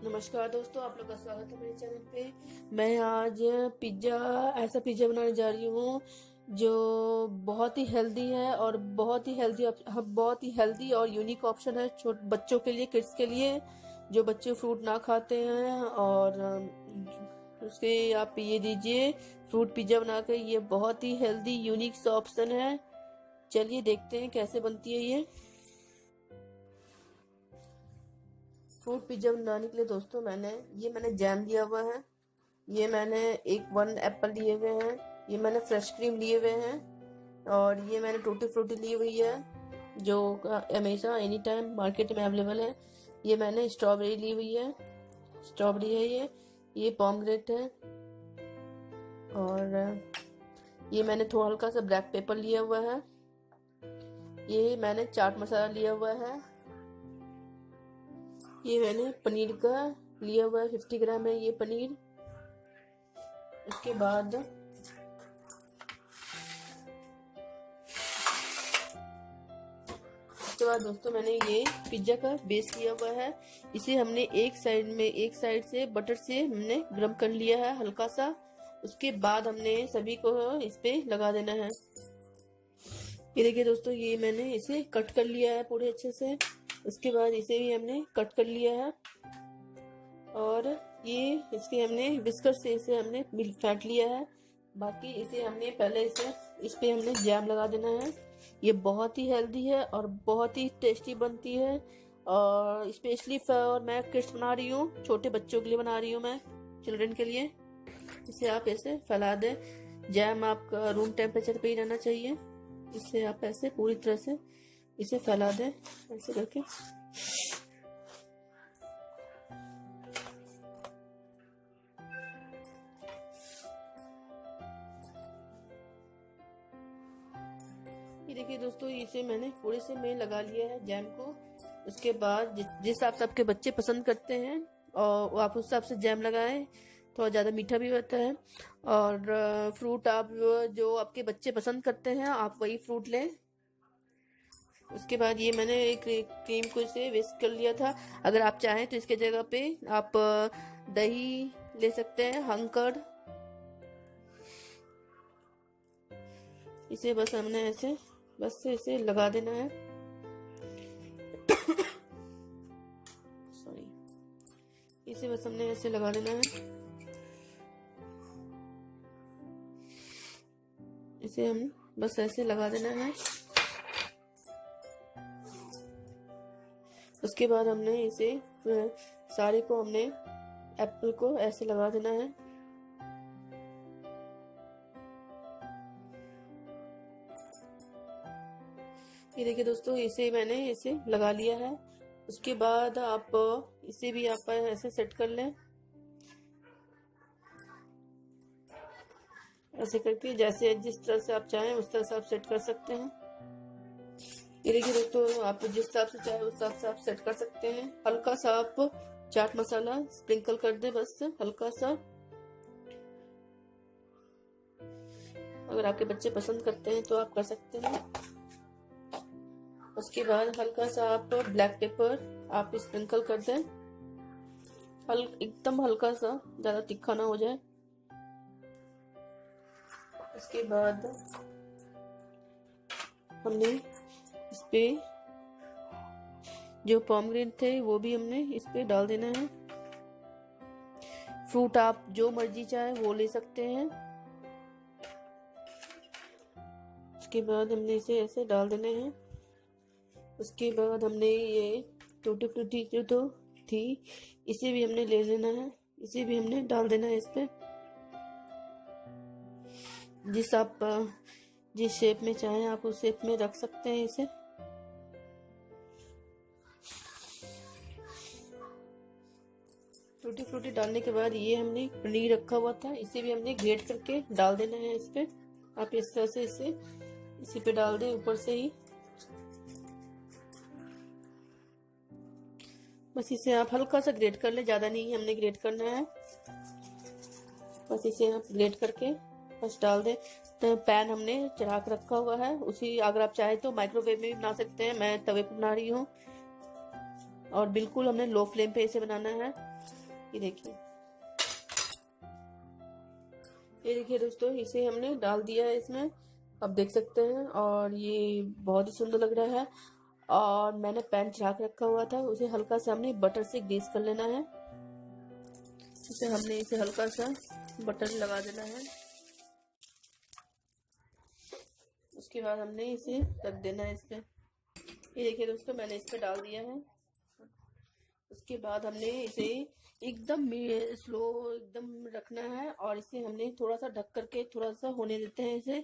नमस्कार दोस्तों, आप लोग का स्वागत है मेरे चैनल पे। मैं आज ऐसा पिज्ज़ा बनाने जा रही हूँ जो बहुत ही हेल्दी है और बहुत ही हेल्दी और यूनिक ऑप्शन है छोटे बच्चों के लिए, किड्स के लिए, जो बच्चे फ्रूट ना खाते हैं। और उसके आप ये दीजिए फ्रूट पिज्ज़ा बनाकर। ये बहुत ही हेल्दी यूनिक सा ऑप्शन है। चलिए देखते हैं कैसे बनती है ये फ्रूट पिज्जा बनाने के लिए। दोस्तों मैंने जैम लिया हुआ है। ये मैंने वन एप्पल लिए हुए हैं। ये मैंने फ्रेश क्रीम लिए हुए हैं। और ये मैंने टूटी फ्रूटी ली हुई है जो हमेशा एनी टाइम मार्केट में अवेलेबल है। ये मैंने स्ट्रॉबेरी ली हुई है। स्ट्रॉबेरी है ये पॉमग्रेनेट है। और ये मैंने थोड़ा हल्का सा ब्लैक पेपर लिया हुआ है। ये मैंने चाट मसाला लिया हुआ है। ये मैंने पनीर का लिया हुआ है, 50 ग्राम है ये पनीर। उसके बाद दोस्तों मैंने ये पिज्जा का बेस लिया हुआ है। इसे हमने एक साइड से बटर से हमने गरम कर लिया है हल्का सा। उसके बाद हमने सभी को इस पे लगा देना है। ये देखिए दोस्तों, ये मैंने इसे कट कर लिया है पूरे अच्छे से। उसके बाद इसे भी हमने कट कर लिया है और ये इसके हमने विस्कर से इसे हमने फेंट लिया है। बाकी इसे हमने पहले इस पे हमने जैम लगा देना है। ये बहुत ही हेल्दी है और बहुत ही टेस्टी बनती है। और स्पेशली फॉर मैं किड्स बना रही हूँ, छोटे बच्चों के लिए बना रही हूँ मैं, चिल्ड्रन के लिए। इसे आप ऐसे फैला दें। जैम आपका रूम टेम्परेचर पे ही रहना चाहिए। इसे आप ऐसे पूरी तरह से इसे फैला दें ऐसे करके। ये देखिए दोस्तों, इसे मैंने पूरे से मैं लगा लिया है जैम को। उसके बाद जिस हिसाब से आपके बच्चे पसंद करते हैं और आप उस हिसाब से जैम लगाएं। थोड़ा ज़्यादा मीठा भी होता है। और फ्रूट आप जो आपके बच्चे पसंद करते हैं आप वही फ्रूट लें। उसके बाद ये मैंने एक क्रीम को इसे विस्क कर लिया था। अगर आप चाहें तो इसके जगह पे आप दही ले सकते हैं, हंकड़। इसे बस हमने ऐसे इसे लगा देना है। सॉरी, इसे बस हमने ऐसे लगा देना है। इसे हम बस ऐसे लगा देना है। उसके बाद हमने इसे सारे को हमने एप्पल को ऐसे लगा देना है। ये देखिए दोस्तों, मैंने इसे लगा लिया है। उसके बाद आप इसे भी आप ऐसे सेट कर लें, ऐसे करके जैसे जिस तरह से आप चाहें उस तरह से आप सेट कर सकते हैं। ये देखिए दोस्तों, आप जिस हिसाब से चाहे उस हिसाब से आप सेट कर सकते हैं। हल्का सा आप चाट मसाला स्प्रिंकल कर दें, बस हल्का सा। अगर आपके बच्चे पसंद करते हैं तो आप कर सकते हैं। उसके बाद हल्का सा आप ब्लैक पेपर आप स्प्रिंकल कर दें, एकदम हल्का सा, ज्यादा तीखा ना हो जाए। उसके बाद हमने इस पे जो पॉमग्रेनेट थे वो भी हमने इस पे डाल देना है। फ्रूट आप जो मर्जी चाहे वो ले सकते हैं। उसके बाद हमने इसे ऐसे डाल देने हैं। उसके बाद हमने ये टूटी फ्रूटी जो तो थी इसे भी हमने ले लेना है। इसे भी हमने डाल देना है इस पे। जिस शेप में चाहें आप उस शेप में रख सकते हैं इसे। टूटी फ्रूटी डालने के बाद ये हमने पनीर रखा हुआ था, इसे भी हमने ग्रेट करके डाल देना है इस पे। आप इस तरह से इसी पे डाल दें ऊपर से ही। बस इसे आप हल्का सा ग्रेट कर ले, ज्यादा नहीं हमने ग्रेट करना है। बस इसे आप ग्रेट करके बस डाल दें। तो पैन हमने चढ़ा कर रखा हुआ है, उसी अगर आप चाहे तो माइक्रोवेव में भी बना सकते हैं। मैं तवे पर बना रही हूँ और बिल्कुल हमने लो फ्लेम पे इसे बनाना है। ये देखिए दोस्तों, इसे हमने डाल दिया है इसमें, आप देख सकते हैं। और ये बहुत ही सुंदर लग रहा है। और मैंने पैन चढ़ा के रखा हुआ था, उसे हल्का सा हमने बटर से ग्रीस कर लेना है। इसे हल्का सा बटर लगा देना है। उसके बाद हमने इसे रख देना है इस पे। ये देखिए दोस्तों, मैंने इस पे डाल दिया है। उसके बाद हमने इसे एकदम स्लो एकदम रखना है, और इसे हमने थोड़ा सा ढक करके थोड़ा सा होने देते हैं इसे,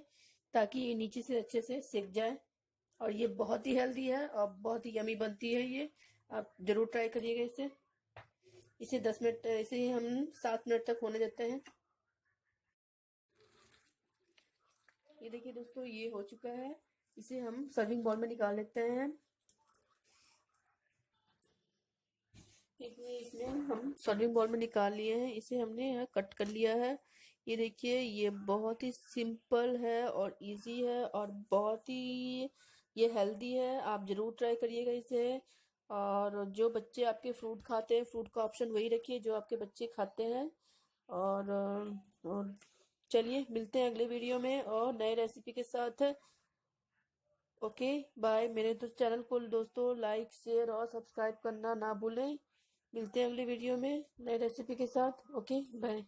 ताकि ये नीचे से अच्छे से सिक जाए। और ये बहुत ही हेल्दी है और बहुत ही यमी बनती है ये, आप जरूर ट्राई करिएगा इसे। इसे 10 मिनट, इसे हम 7 मिनट तक होने देते हैं। ये देखिए दोस्तों, ये हो चुका है। इसे हम सर्विंग बॉल में निकाल लेते हैं। इसमें हम सर्विंग बॉल में निकाल लिए हैं। इसे हमने यहाँ कट कर लिया है। ये देखिए, ये बहुत ही सिंपल है और इजी है और बहुत ही ये हेल्दी है। आप जरूर ट्राई करिएगा इसे। और जो बच्चे आपके फ्रूट खाते हैं, फ्रूट का ऑप्शन वही रखिए जो आपके बच्चे खाते हैं। और चलिए, मिलते हैं अगले वीडियो में और नए रेसिपी के साथ। Okay, bye. मेरे तो चैनल को दोस्तों लाइक, शेयर और सब्सक्राइब करना ना भूलें। मिलते हैं अगली वीडियो में नए रेसिपी के साथ। Okay, bye.